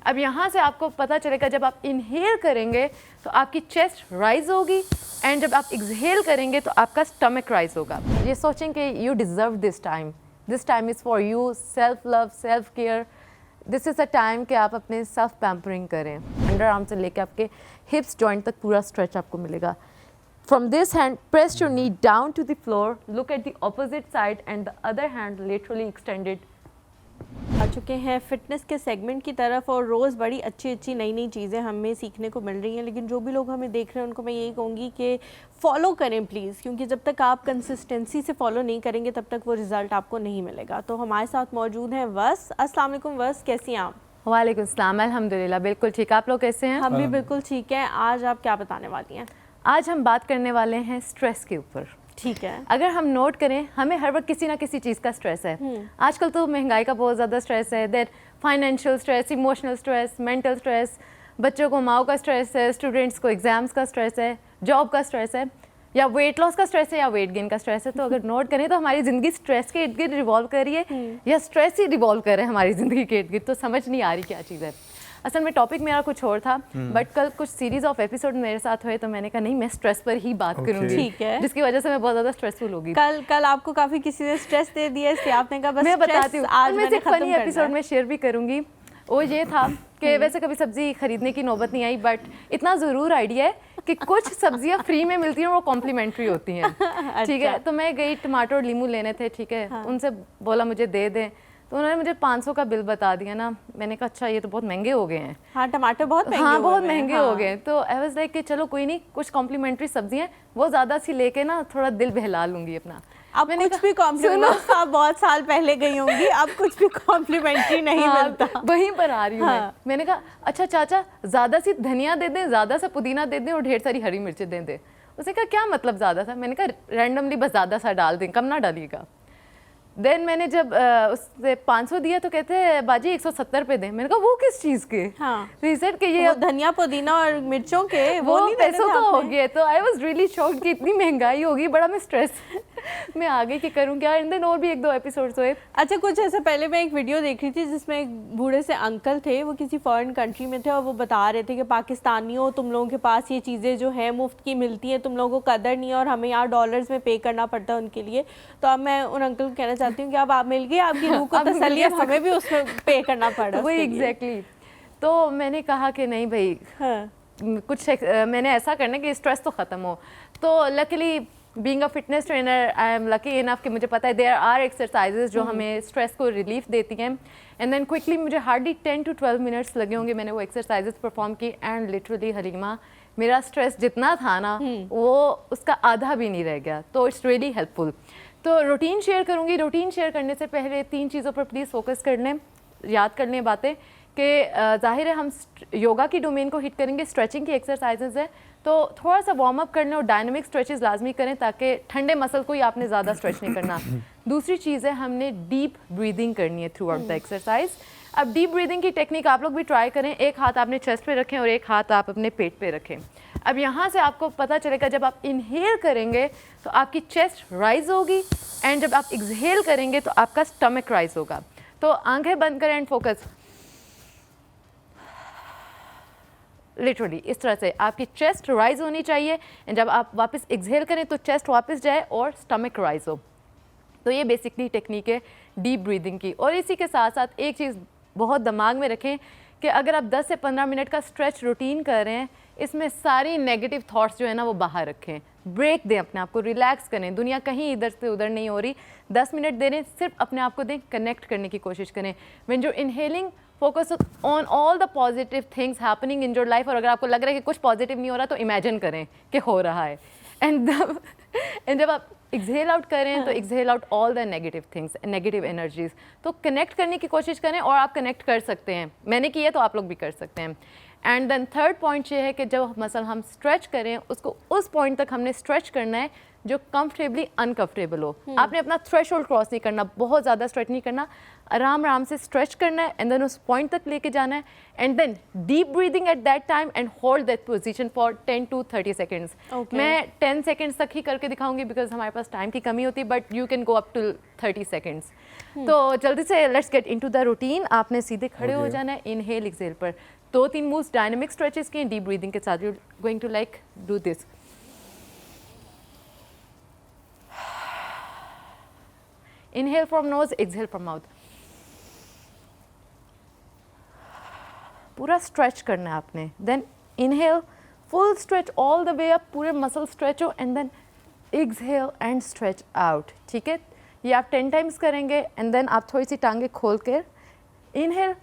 अब यहाँ से आपको पता चलेगा जब आप इनहेल करेंगे तो आपकी चेस्ट राइज होगी एंड जब आप एक्सहेल करेंगे तो आपका स्टमक राइज होगा। ये सोचें कि you deserve this time is for you, self love, self care. This is a time कि आप अपने सेल्फ पैम्परिंग करें। अंडर आर्म से लेकर आपके हिप्स जॉइंट तक पूरा स्ट्रेच आपको मिलेगा। From this hand, press your knee down to the floor, look at the opposite side and the other hand laterally extended. आ चुके हैं फिटनेस के सेगमेंट की तरफ और रोज़ बड़ी अच्छी अच्छी नई नई चीज़ें हमें सीखने को मिल रही हैं, लेकिन जो भी लोग हमें देख रहे हैं उनको मैं यही कहूँगी कि फॉलो करें प्लीज़, क्योंकि जब तक आप कंसिस्टेंसी से फॉलो नहीं करेंगे तब तक वो रिज़ल्ट आपको नहीं मिलेगा। तो हमारे साथ मौजूद हैं वस। अस्सलाम वालेकुम वस, कैसी हैं आप? वालेकुम अस्सलाम, अल्हम्दुलिल्लाह बिल्कुल ठीक। आप लोग कैसे हैं? हम भी बिल्कुल ठीक हैं। आज आप क्या बताने वाली हैं? आज हम बात करने वाले हैं स्ट्रेस के ऊपर। ठीक है। अगर हम नोट करें, हमें हर वक्त किसी ना किसी चीज़ का स्ट्रेस है। आजकल तो महंगाई का बहुत ज़्यादा स्ट्रेस है, that financial stress, emotional stress, mental stress, बच्चों को माओ का स्ट्रेस है, स्टूडेंट्स को एग्जाम्स का स्ट्रेस है, जॉब का स्ट्रेस है, या वेट लॉस का स्ट्रेस है, या वेट गेन का स्ट्रेस है। तो अगर नोट करें तो हमारी ज़िंदगी स्ट्रेस के इर्द गिर्द रिवॉल्व कर रही है या स्ट्रेस ही रिवॉल्व कर रहे हैं हमारी ज़िंदगी के इर्द गिर्द, तो समझ नहीं आ रही क्या चीज़ है। असल में टॉपिक मेरा कुछ और था, बट कल कुछ सीरीज ऑफ एपिसोड मेरे साथ हुए तो मैंने कहा नहीं, मैं स्ट्रेस पर ही बात करूंगी। ठीक है। जिसकी वजह से मैं बहुत ज़्यादा स्ट्रेसफुल होगी। कल आपको काफ़ी किसी ने स्ट्रेस दे दिया, इसलिए आपने कहा बस मैं बताती हूँ, आज मैं एक फनी एपिसोड में शेयर भी करूंगी। वो ये था कि वैसे कभी सब्जी खरीदने की नौबत नहीं आई, बट इतना ज़रूर आइडिया है कि कुछ सब्जियां फ्री में मिलती हैं और वो कॉम्प्लीमेंट्री होती हैं। ठीक है, तो मैं गई टमाटर और लीमू लेने थे। ठीक है, उनसे बोला मुझे दे दें, तो उन्होंने मुझे 500 का बिल बता दिया ना। मैंने कहा अच्छा ये तो बहुत महंगे हो गए हैं। हाँ, टमाटर बहुत महंगे हाँ, बहुत महंगे हो गए। तो आई वाज लाइक कि चलो कोई नहीं, कुछ कॉम्प्लीमेंट्री सब्जी हैं वो ज़्यादा सी लेके ना थोड़ा दिल बहला लूंगी अपना। अब कुछ भी कॉम्प्लीमेंट्री, आप बहुत साल पहले गई होंगी, अब कुछ भी कॉम्प्लीमेंट्री नहीं मिलता। वहीं पर आ रही हूँ मैंने कहा अच्छा चाचा ज़्यादा सी धनिया दे दें, ज़्यादा सा पुदीना दे दें और ढेर सारी हरी मिर्चें दे दें। उसने कहा क्या मतलब ज़्यादा सा? मैंने कहा रैंडमली बस ज़्यादा सा डाल दें, कम ना डालिएगा। देन मैंने जब उससे 500 दिया तो कहते हैं बाजी 170 पे दें। मैंने कहा वो किस चीज़ के? हाँ, रीसेट के ये धनिया पुदीना और मिर्चों के वो नहीं पैसों का हो गया। तो आई वाज रियली शॉक्ड कि इतनी महंगाई होगी। बड़ा मैं स्ट्रेस में आ गई कि करूँ क्या। एंड देन और भी 1-2 एपिसोड्स हुए। अच्छा, कुछ ऐसे पहले मैं एक वीडियो देख रही थी जिसमें एक बूढ़े से अंकल थे, वो किसी फॉरेन कंट्री में थे और वो बता रहे थे कि पाकिस्तानियों तुम लोगों के पास ये चीज़ें जो है मुफ्त की मिलती हैं, तुम लोगों को कदर नहीं है और हमें यहाँ डॉलर्स में पे करना पड़ता है उनके लिए। तो अब मैं उन अंकल को कहना चाहती हूँ कि अब आप मिल गई आपकी रूह को तसल्ली, हमें भी उसमें पे करना पड़ा। वही एग्जैक्टली। तो मैंने कहा कि नहीं भाई, कुछ मैंने ऐसा करना कि स्ट्रेस तो ख़त्म हो। तो luckily being a fitness trainer I am lucky enough कि मुझे पता है देयर आर एक्सरसाइजेज जो हमें स्ट्रेस को रिलीफ देती हैं। एंड देन क्विकली मुझे हार्डली 10 to 12 मिनट्स लगे होंगे, मैंने वो एक्सरसाइजेज परफॉर्म की। एंड लिटरली हलीमा, मेरा स्ट्रेस जितना था ना वो उसका आधा भी नहीं रह गया। तो इट्स रियली हेल्पफुल। तो रूटीन शेयर करूँगी। रूटीन शेयर करने से पहले 3 चीज़ों पर प्लीज़ फोकस कर लें, याद कर लें बातें कि जाहिर है हम योगा की डोमेन को हिट करेंगे, स्ट्रेचिंग की एक्सरसाइजेज है तो थोड़ा सा वार्म अप करना और डायनामिक स्ट्रेचेस लाजमी करें ताकि ठंडे मसल को ही आपने ज़्यादा स्ट्रेच नहीं करना। दूसरी चीज़ है हमने डीप ब्रीदिंग करनी है थ्रू आउट द एक्सरसाइज। अब डीप ब्रीदिंग की टेक्निक आप लोग भी ट्राई करें। एक हाथ आपने चेस्ट पे रखें और एक हाथ आप अपने पेट पे रखें। अब यहाँ से आपको पता चलेगा जब आप इनहेल करेंगे तो आपकी चेस्ट राइज होगी एंड जब आप एक्सहेल करेंगे तो आपका स्टमक राइज होगा। तो आंखें बंद करें एंड फोकस। लिटरली इस तरह से आपकी चेस्ट राइज होनी चाहिए एंड जब आप वापस एक्सहेल करें तो चेस्ट वापस जाए और स्टमक राइज हो। तो ये बेसिकली टेक्निक है डीप ब्रीदिंग की। और इसी के साथ साथ एक चीज़ बहुत दिमाग में रखें कि अगर आप 10 से 15 मिनट का स्ट्रेच रूटीन कर रहे हैं, इसमें सारी नेगेटिव थॉट्स जो है ना वो बाहर रखें, ब्रेक दें, अपने आप को रिलैक्स करें। दुनिया कहीं इधर से उधर नहीं हो रही। 10 मिनट दे रहे, सिर्फ अपने आप को दें, कनेक्ट करने की कोशिश करें। When you inhaling focus on all the positive things happening in your life. और अगर आपको लग रहा है कि कुछ पॉजिटिव नहीं हो रहा तो इमेजिन करें कि हो रहा है। एंड जब आप एक्सहेल आउट करें तो exhale out all the negative things, negative energies. तो कनेक्ट करने की कोशिश करें और आप कनेक्ट कर सकते हैं। मैंने किया तो आप लोग भी कर सकते हैं। एंड देन थर्ड पॉइंट ये है कि जब मसल हम स्ट्रेच करें उसको उस पॉइंट तक हमने स्ट्रेच करना है जो कंफर्टेबली अनकंफर्टेबल हो। आपने अपना थ्रेशोल्ड क्रॉस नहीं करना, बहुत ज़्यादा स्ट्रेच नहीं करना, आराम आराम से स्ट्रेच करना है एंड देन उस पॉइंट तक लेके जाना है and then deep breathing at that time and hold that position for 10 to 30 seconds. मैं 10 सेकेंड्स तक ही कर करके दिखाऊंगी बिकॉज हमारे पास टाइम की कमी होती है, but you can go up to 30 seconds. तो जल्दी से let's get into the routine. आपने सीधे खड़े हो जाना है, इनहेल एक्सहेल पर 2-3 मूव्स डायनामिक स्ट्रेचेस के डीप ब्रीदिंग के साथ। You going to like do this. Inhale from nose, exhale from mouth. पूरा स्ट्रेच करना है आपने। Then inhale, full stretch all the way up, पूरे मसल स्ट्रेच हो, and then exhale and stretch out. ठीक है, ये आप 10 टाइम्स करेंगे। एंड देन आप थोड़ी सी टांगे खोल कर इनहेल,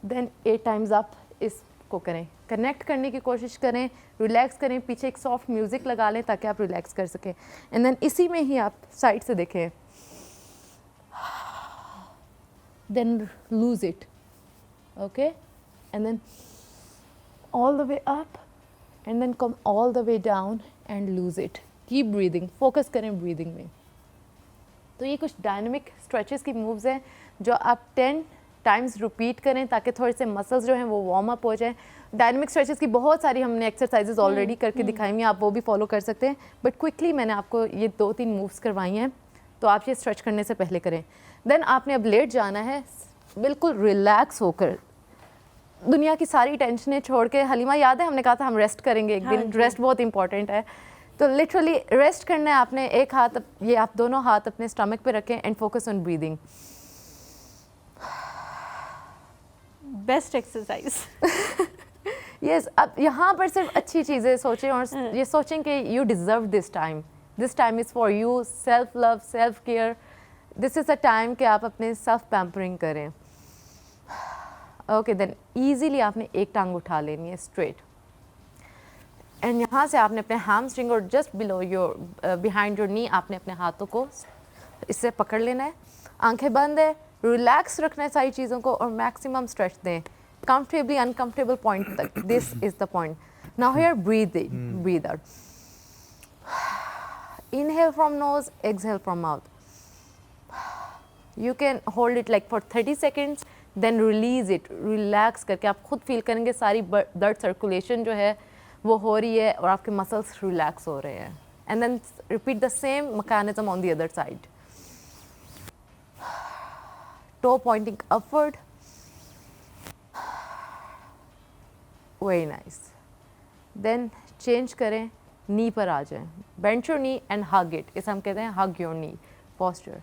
देन 8 टाइम्स आप इसको करें। कनेक्ट करने की कोशिश करें, रिलैक्स करें, पीछे एक सॉफ्ट म्यूज़िक लगा लें ताकि आप रिलैक्स कर सकें। एंड देन इसी में ही आप साइड से देखें, then loose it, okay, and then all the way up, and then come all the way down and loose it. Keep breathing, focus करें ब्रीदिंग में। तो ये कुछ डायनामिक स्ट्रेचेस की मूव्स हैं जो आप 10 टाइम्स रिपीट करें ताकि थोड़े से मसल्स जो हैं वो वार्म अप हो जाएं। डायनामिक स्ट्रेचेस की बहुत सारी हमने एक्सरसाइजेज ऑलरेडी करके दिखाई हुई हैं, आप वो भी फॉलो कर सकते हैं, बट क्विकली मैंने आपको ये 2-3 मूव्स करवाई हैं, तो आप ये स्ट्रेच करने से पहले करें। देन आपने अब लेट जाना है, बिल्कुल रिलैक्स होकर, दुनिया की सारी टेंशनें छोड़ के। हलीमा याद है हमने कहा था हम रेस्ट करेंगे एक दिन, रेस्ट बहुत इंपॉर्टेंट है। तो लिटरली रेस्ट करना है आपने। एक हाथ, ये आप दोनों हाथ अपने स्टमक पे रखें and focus on breathing. Best exercise. Yes, अब यहाँ पर सिर्फ अच्छी चीज़ें सोचें और ये सोचें कि you deserve this time is for you. Self love, self care, this is a time कि आप अपने सेल्फ पैम्परिंग करें। ओके, देन ईजीली आपने एक टांग उठा लेनी है स्ट्रेट, एंड यहाँ से आपने अपने हैमस्ट्रिंग और just below your behind your knee आपने अपने हाथों को इससे पकड़ लेना है। आंखें बंद है, रिलैक्स रखना है सारी चीज़ों को और मैक्सिमम स्ट्रेच दें कंफर्टेबली अनकंफर्टेबल पॉइंट तक। This is the point. Now here breathe in, breathe out. Inhale from nose, exhale from mouth. You can hold it like for 30 seconds, then release it. Relax करके आप खुद feel करेंगे सारी blood circulation जो है वो हो रही है और आपके मसल्स रिलैक्स हो रहे हैं। And then repeat the same mechanism on the other side. Toe pointing upward, very nice. Then change करें, नी पर आ जाएं, bend your knee and hug it. इसे हम कहते हैं हग योर नी पोस्चर।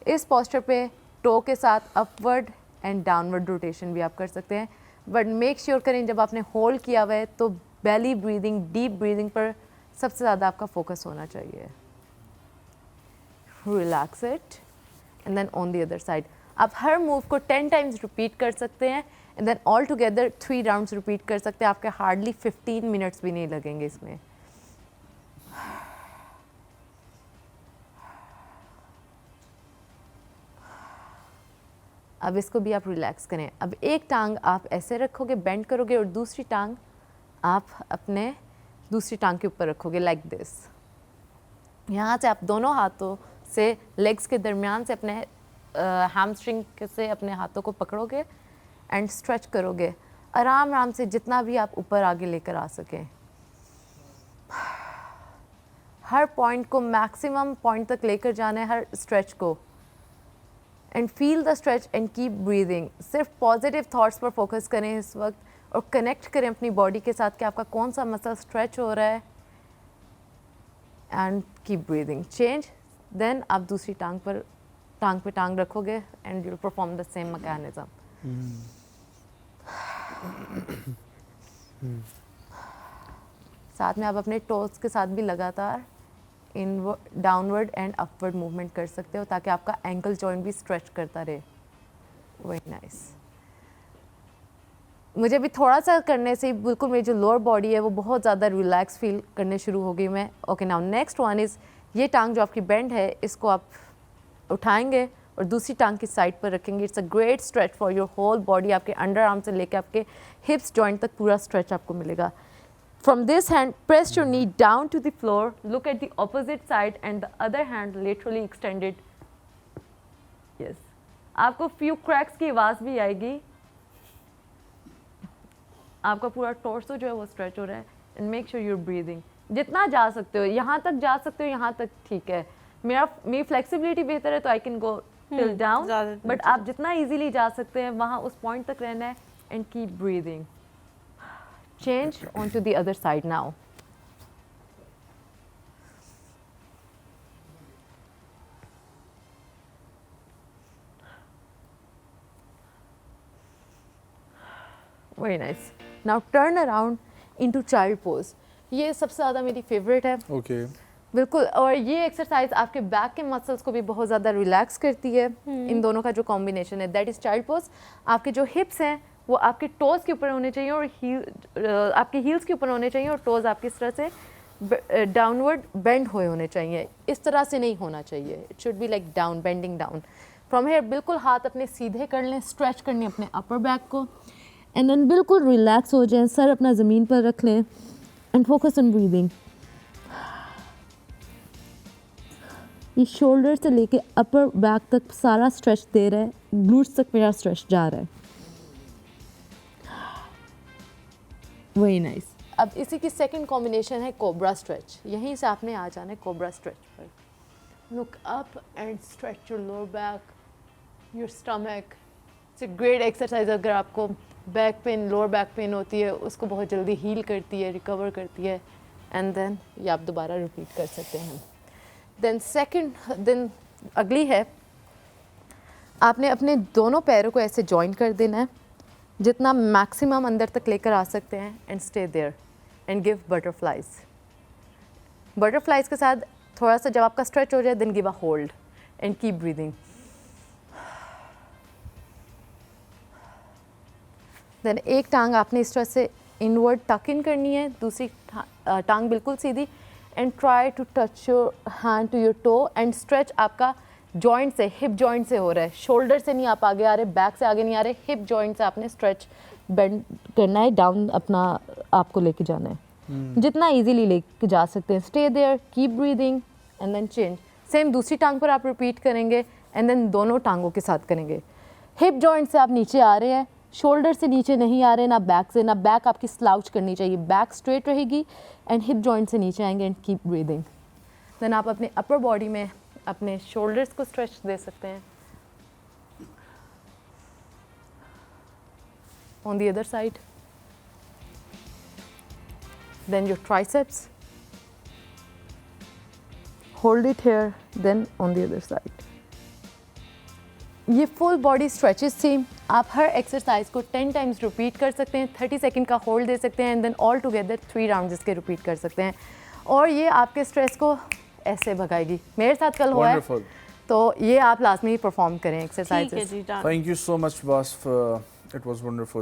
इस पोस्चर पे टो के साथ अपवर्ड एंड डाउनवर्ड रोटेशन भी आप कर सकते हैं, बट मेक श्योर करें जब आपने होल्ड किया हुआ है तो बेली ब्रीदिंग, डीप ब्रीदिंग पर सबसे ज़्यादा आपका फोकस होना चाहिए। Relax it and then on the other side. आप हर मूव को 10 टाइम्स रिपीट कर सकते हैं and then all together 3 rounds repeat कर सकते हैं। आपके हार्डली 15 मिनट्स भी नहीं लगेंगे इसमें। अब इसको भी आप रिलैक्स करें। अब एक टांग आप ऐसे रखोगे, बेंड करोगे और दूसरी टांग आप अपने दूसरी टांग के ऊपर रखोगे लाइक दिस। यहाँ से आप दोनों हाथों से लेग्स के दरमियान से अपने हैमस्ट्रिंग से अपने हाथों को पकड़ोगे एंड स्ट्रेच करोगे आराम आराम से, जितना भी आप ऊपर आगे लेकर आ सकें। हर पॉइंट को मैक्सिमम पॉइंट तक लेकर जाना है, हर स्ट्रेच को। And feel the stretch and keep breathing. सिर्फ पॉजिटिव थॉट्स पर फोकस करें इस वक्त और कनेक्ट करें अपनी बॉडी के साथ कि आपका कौन सा मसल स्ट्रेच हो रहा है and keep breathing. Change, then आप दूसरी टांग पे टांग रखोगे and you perform the same mechanism. साथ में आप अपने टोस के साथ भी लगातार inward, downward and upward movement कर सकते हो ताकि आपका एंकल जॉइंट भी स्ट्रेच करता रहे। Very nice. मुझे भी थोड़ा सा करने से बिल्कुल मेरी जो लोअर बॉडी है वो बहुत ज़्यादा रिलैक्स फील करने शुरू हो गई मैं। Okay, now next one is ये टांग जो आपकी बेंड है इसको आप उठाएंगे और दूसरी टांग की साइड पर रखेंगे। It's a great stretch for your whole body. आपके अंडर आर्म से लेकर आपके हिप्स जॉइंट तक पूरा स्ट्रेच आपको मिलेगा। From this hand, press your knee down to the floor, look at the opposite side and the other hand laterally extended. Yes. आपको few cracks की आवाज़ भी आएगी। आपका पूरा टॉर्सो जो है वो स्ट्रेच हो रहा है and make sure your breathing. जितना जा सकते हो, यहाँ तक जा सकते हो, यहाँ तक ठीक है। मेरी फ्लेक्सिबिलिटी बेहतर है तो I can go till down, ज़्यादा बट आप जितना इजीली जा सकते हैं वहाँ उस पॉइंट तक रहना है and keep breathing. Change on to the other side now. Very nice. Now turn around into child pose. ये सबसे ज़्यादा मेरी फेवरेट है। ओके बिल्कुल, और ये एक्सरसाइज आपके बैक के मसल्स को भी बहुत ज़्यादा रिलैक्स करती है। इन दोनों का जो कॉम्बिनेशन है दैट इज़ चाइल्ड पोज। आपके जो हिप्स हैं वो आपके टोज़ के ऊपर होने चाहिए और आपके हील्स के ऊपर होने चाहिए और टोज़ आपकी इस तरह से डाउनवर्ड बेंड हुए होने चाहिए। इस तरह से नहीं होना चाहिए। It should be like down, bending down from here. बिल्कुल हाथ अपने सीधे कर लें, स्ट्रेच करने अपने अपर बैक को एंड देन बिल्कुल रिलैक्स हो जाएं। सर अपना ज़मीन पर रख लें एंड फोकस ऑन ब्रीदिंग। ये शोल्डर से लेके अपर बैक तक सारा स्ट्रेच दे रहा है, ग्लूट्स तक मेरा स्ट्रेच जा रहा है। Very nice. अब इसी की सेकंड कॉम्बिनेशन है कोबरा स्ट्रेच। यहीं से आपने आ जाना है कोबरा स्ट्रेच पर। Look up and stretch your lower back, your stomach. It's a great exercise. अगर आपको back pain, lower back pain होती है उसको बहुत जल्दी हील करती है, रिकवर करती है एंड देन ये आप दोबारा रिपीट कर सकते हैं। देन अगली है, आपने अपने दोनों पैरों को ऐसे जॉइन कर देना है जितना मैक्सिमम अंदर तक लेकर आ सकते हैं and stay there and give butterflies. Butterflies के साथ थोड़ा सा जब आपका स्ट्रेच हो जाए then give a hold and keep breathing. Then एक टांग आपने इस तरह से इनवर्ड टक इन करनी है, दूसरी टांग बिल्कुल सीधी and try to touch your hand to your toe and stretch आपका जॉइंट से, हिप जॉइंट से हो रहा है। शोल्डर से नहीं आप आगे आ रहे, बैक से आगे नहीं आ रहे, हिप जॉइंट से आपने स्ट्रेच बेंड करना है, डाउन अपना आपको लेके जाना है जितना इजीली लेके जा सकते हैं। Stay there, keep breathing and then change. Same दूसरी टांग पर आप रिपीट करेंगे एंड देन दोनों टांगों के साथ करेंगे। हिप जॉइंट से आप नीचे आ रहे हैं, शोल्डर से नीचे नहीं आ रहे, ना बैक से, ना बैक आपकी स्लाउच करनी चाहिए, बैक स्ट्रेट रहेगी एंड हिप जॉइंट से नीचे आएंगे एंड कीप ब्रीदिंग। देन आप अपने अपर बॉडी में अपने शोल्डर्स को स्ट्रेच दे सकते हैं। On the other side, then your triceps, hold it here, then on the other side. ये फुल बॉडी स्ट्रेचेस थी। आप हर एक्सरसाइज को 10 टाइम्स रिपीट कर सकते हैं, 30 सेकंड का होल्ड दे सकते हैं and then all together 3 rounds इसके रिपीट कर सकते हैं और ये आपके स्ट्रेस को ऐसे भगाएगी। मेरे साथ कल हुआ है तो ये आप लाजमी परफॉर्म करें exercises. Thank you so much, boss. It was wonderful.